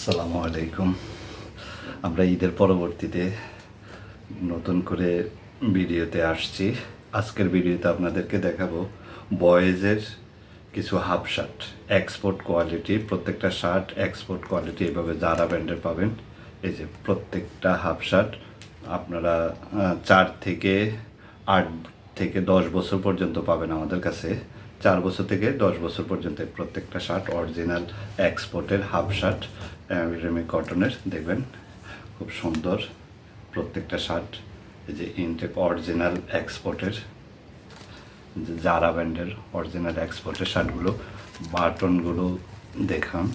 আসসালামু আলাইকুম। আমরা ঈদের পরবর্তীতে নতুন করে ভিডিওতে আসছি। আজকের ভিডিওতে আপনাদেরকে দেখাবো বয়েজের কিছু হাফ শার্ট, এক্সপোর্ট কোয়ালিটি। প্রত্যেকটা শার্ট এক্সপোর্ট কোয়ালিটি, এভাবে জারা ব্র্যান্ডের পাবেন। এই যে প্রত্যেকটা হাফ শার্ট আপনারা 4 থেকে 8 থেকে 10 বছর পর্যন্ত পাবেন আমাদের কাছে। 4 বছর থেকে 10 বছর পর্যন্ত প্রত্যেকটা শার্ট অরিজিনাল এক্সপোর্টের হাফ শার্ট, রেমি কটনের। দেখবেন খুব সুন্দর প্রত্যেকটা শার্ট। এই যে ইনটেক অরিজিনাল এক্সপোর্টের, জারা ব্র্যান্ডের অরিজিনাল এক্সপোর্টের শার্টগুলো। বাটনগুলো দেখান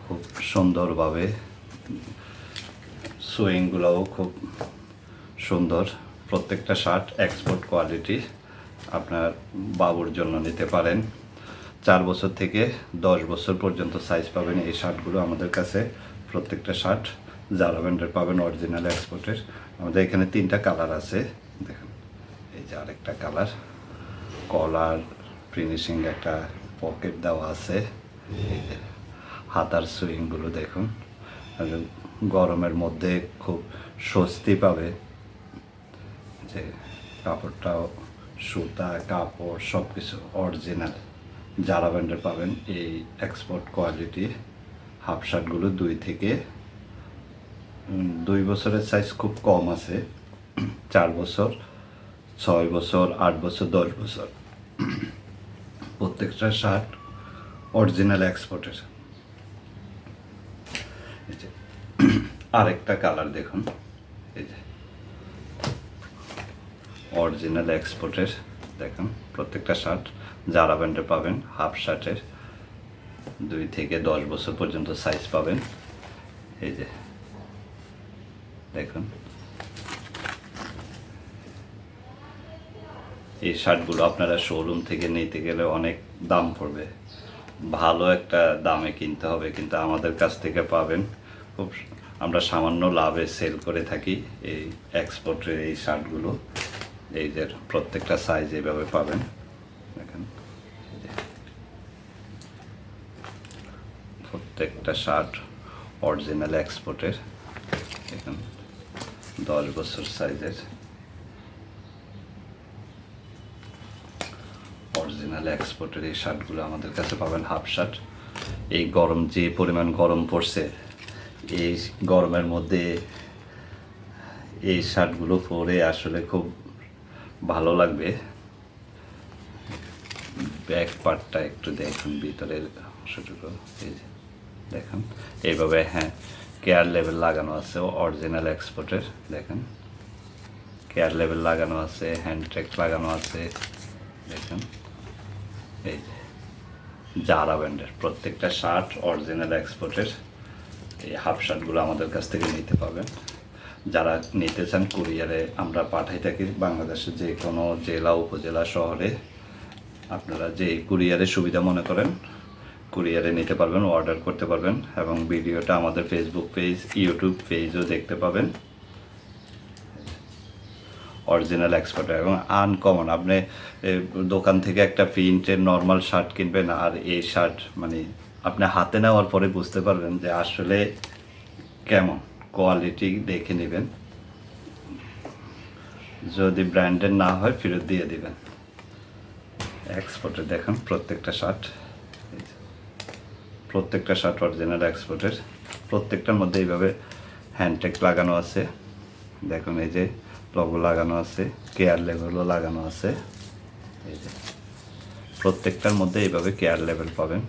খুব সুন্দরভাবে, সুইংগুলোও খুব সুন্দর। প্রত্যেকটা শার্ট এক্সপোর্ট কোয়ালিটি, আপনার বাবুর জন্য নিতে পারেন। 4 বছর থেকে 10 বছর পর্যন্ত সাইজ পাবেন এই শার্টগুলো আমাদের কাছে। প্রত্যেকটা শার্ট জারা ব্র্যান্ডের পাবেন, অরিজিনাল এক্সপোর্টের। আমাদের এখানে 3টা কালার আছে, দেখেন। এই যে আরেকটা কালার, কলার ফিনিশিং, একটা পকেট দেওয়া আছে। এই যে হাতার সুইংগুলো দেখুন, গরমের মধ্যে খুব স্বস্তি পাবে। যে কাপড়টাও সুতা, কাপড় সব কিছু অরিজিনাল জারা ব্র্যান্ডের পাবেন এই এক্সপোর্ট কোয়ালিটি হাফ শার্টগুলো। 2 বছরের সাইজ খুব কম আছে, 4 বছর, 6 বছর, 8 বছর, 10 বছর। প্রত্যেকটা শার্ট অরিজিনাল এক্সপোর্টের। এই যে আরেকটা কালার দেখুন, এই যে অরিজিনাল এক্সপোর্টের। দেখুন প্রত্যেকটা শার্ট জারা ব্র্যান্ডের পাবেন, হাফ শার্টের। 2 থেকে 10 বছর পর্যন্ত সাইজ পাবেন। এই যে দেখুন, এই শার্টগুলো আপনারা শোরুম থেকে নিতে গেলে অনেক দাম পড়বে, ভালো একটা দামে কিনতে হবে, কিন্তু আমাদের কাছ থেকে পাবেন খুব। আমরা সামান্য লাভে সেল করে থাকি এই এক্সপোর্টের এই শার্টগুলো। এই যে প্রত্যেকটা সাইজ এইভাবে পাবেন, দেখেন। প্রত্যেকটা শার্ট অরিজিনাল এক্সপোর্টের, দেখুন 10 বছর সাইজের অরিজিনাল এক্সপোর্টের এই শার্টগুলো আমাদের কাছে পাবেন, হাফ শার্ট। এই গরম, যে পরিমাণ গরম পড়ছে, এই গরমের মধ্যে এই শার্টগুলো পরে আসলে খুব ভালো লাগবে। ব্যাক পার্টটা একটু দেখুন, ভিতরের অংশটুকু এই যে দেখুন এইভাবে। হ্যাঁ, কেয়ার লেভেল লাগানো আছে অরিজিনাল এক্সপোর্টের, দেখেন কেয়ার লেভেল লাগানো আছে, হ্যান্ড ট্র্যাক লাগানো আছে, দেখুন। এই যে জারা ব্র্যান্ডের প্রত্যেকটা শার্ট অরিজিনাল এক্সপোর্টের এই হাফ শার্টগুলো আমাদের কাছ থেকে নিতে পাবেন। যারা নিতে চান কুরিয়ারে আমরা পাঠাই থাকি বাংলাদেশের যে কোনো জেলা, উপজেলা, শহরে। আপনারা যে কুরিয়ারে সুবিধা মনে করেন কুরিয়ারে নিতে পারবেন, অর্ডার করতে পারবেন। এবং ভিডিওটা আমাদের ফেসবুক পেজ, ইউটিউব পেজও দেখতে পাবেন। অরিজিনাল এক্সপোর্ট এবং আনকমন। আপনি দোকান থেকে একটা প্রিন্টের নর্মাল শার্ট কিনবেন, আর এই শার্ট মানে আপনি হাতে নেওয়ার পরে বুঝতে পারবেন যে আসলে কেমন কোয়ালিটি, দেখে নেবেন। যদি ব্র্যান্ডের না হয় ফেরত দিয়ে দিবেন। এক্সপোর্টের দেখুন প্রত্যেকটা শার্ট, প্রত্যেকটা শার্ট অরিজিনাল এক্সপোর্টের। প্রত্যেকটার মধ্যে এইভাবে হ্যান্ডটেক লাগানো আছে, দেখুন। এই যে লগো লাগানো আছে, কেয়ার লেভেলও লাগানো আছে। এই যে প্রত্যেকটার মধ্যে এইভাবে কেয়ার লেভেল পাবেন।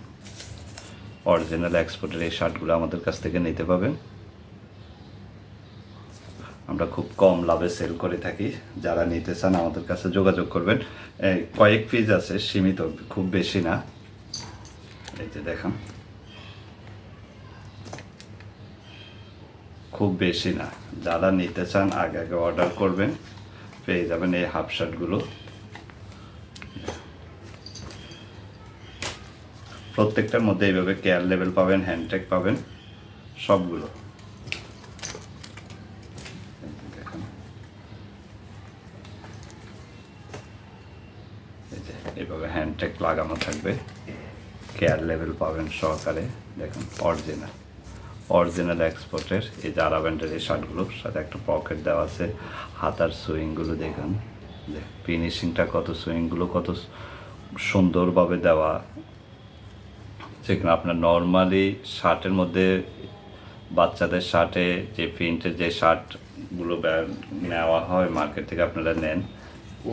অরিজিনাল এক্সপোর্টের এই শার্টগুলো আমাদের কাছ থেকে নিতে পাবেন। আমরা খুব কম লাভে সেল করে থাকি। যারা নিতে চান আমাদের কাছে যোগাযোগ করবেন। কয়েক পিস আছে, সীমিত, খুব বেশি না। এই যে দেখুন, খুব বেশি না। যারা নিতে চান আগে আগে অর্ডার করবেন, পেয়ে যাবেন এই হাফ শার্টগুলো। প্রত্যেকটার মধ্যে এইভাবে কেয়ার লেভেল পাবেন, হ্যান্ডটেক পাবেন, সবগুলো। এইভাবে হ্যান্ডটেক লাগানো থাকবে, কেয়ার লেভেল পাবেন সহকারে, দেখুন অরিজিনাল। অরিজিনাল এক্সপোর্টের এই জারা ব্র্যান্ডের এই শার্টগুলোর সাথে একটা পকেট দেওয়া আছে। হাতার সুইংগুলো দেখুন, ফিনিশিংটা কত, সুইংগুলো কত সুন্দরভাবে দেওয়া। যেখানে আপনার নর্মালি শার্টের মধ্যে বাচ্চাদের শার্টে যে প্রিন্টের যে শার্টগুলো নেওয়া হয় মার্কেট থেকে আপনারা নেন,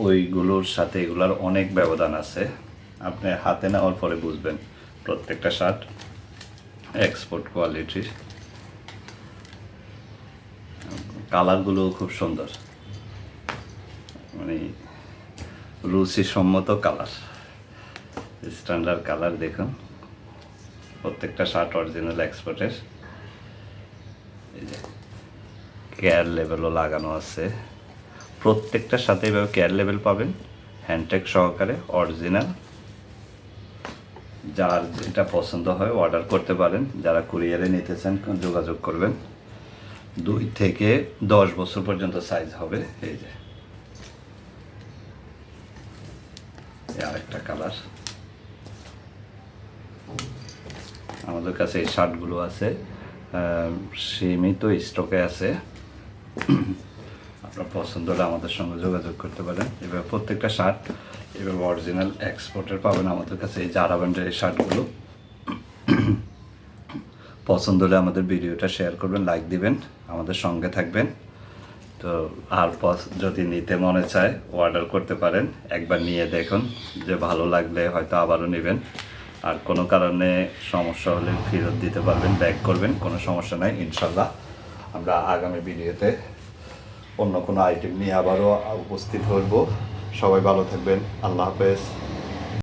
ওইগুলোর সাথে এগুলোর অনেক ব্যবধান আছে। আপনি হাতে নেওয়ার পরে বুঝবেন প্রত্যেকটা শার্ট এক্সপোর্ট কোয়ালিটির। কালারগুলো খুব সুন্দর, মানে রুচিসম্মত কালার, স্ট্যান্ডার্ড কালার। দেখুন প্রত্যেকটা শার্ট অরিজিনাল এক্সপোর্টের। এই যে কেয়ার লেভেলও লাগানো আছে, প্রত্যেকটার সাথে এভাবে কেয়ার লেভেল পাবেন হ্যান্ডটেক সহকারে অরিজিনাল। যার যেটা পছন্দ হয় অর্ডার করতে পারেন, যারা কুরিয়ারে নিতে চান যোগাযোগ করবেন। 2 থেকে 10 বছর পর্যন্ত সাইজ হবে। এই যে আরেকটা কালার, আমাদের কাছে এই শার্টগুলো আছে, সীমিত স্টকে আছে। আপনার পছন্দ হলে আমাদের সঙ্গে যোগাযোগ করতে পারেন। এবার প্রত্যেকটা শার্ট এবার অরিজিনাল এক্সপোর্টের পাবেন আমাদের কাছে এই জারা ব্র্যান্ডের এই শার্টগুলো। পছন্দ হলে আমাদের ভিডিওটা শেয়ার করবেন, লাইক দিবেন, আমাদের সঙ্গে থাকবেন। তো আর যদি নিতে মনে চায় অর্ডার করতে পারেন, একবার নিয়ে দেখুন, যে ভালো লাগলে হয়তো আবারও নেবেন। আর কোনো কারণে সমস্যা হলে ফেরত দিতে পারবেন, ব্যাক করবেন, কোনো সমস্যা নাই। ইনশাল্লাহ আমরা আগামী ভিডিওতে অন্য কোনো আইটেম নিয়ে আবারও উপস্থিত হব। সবাই ভালো থাকবেন, আল্লাহ হাফেজ।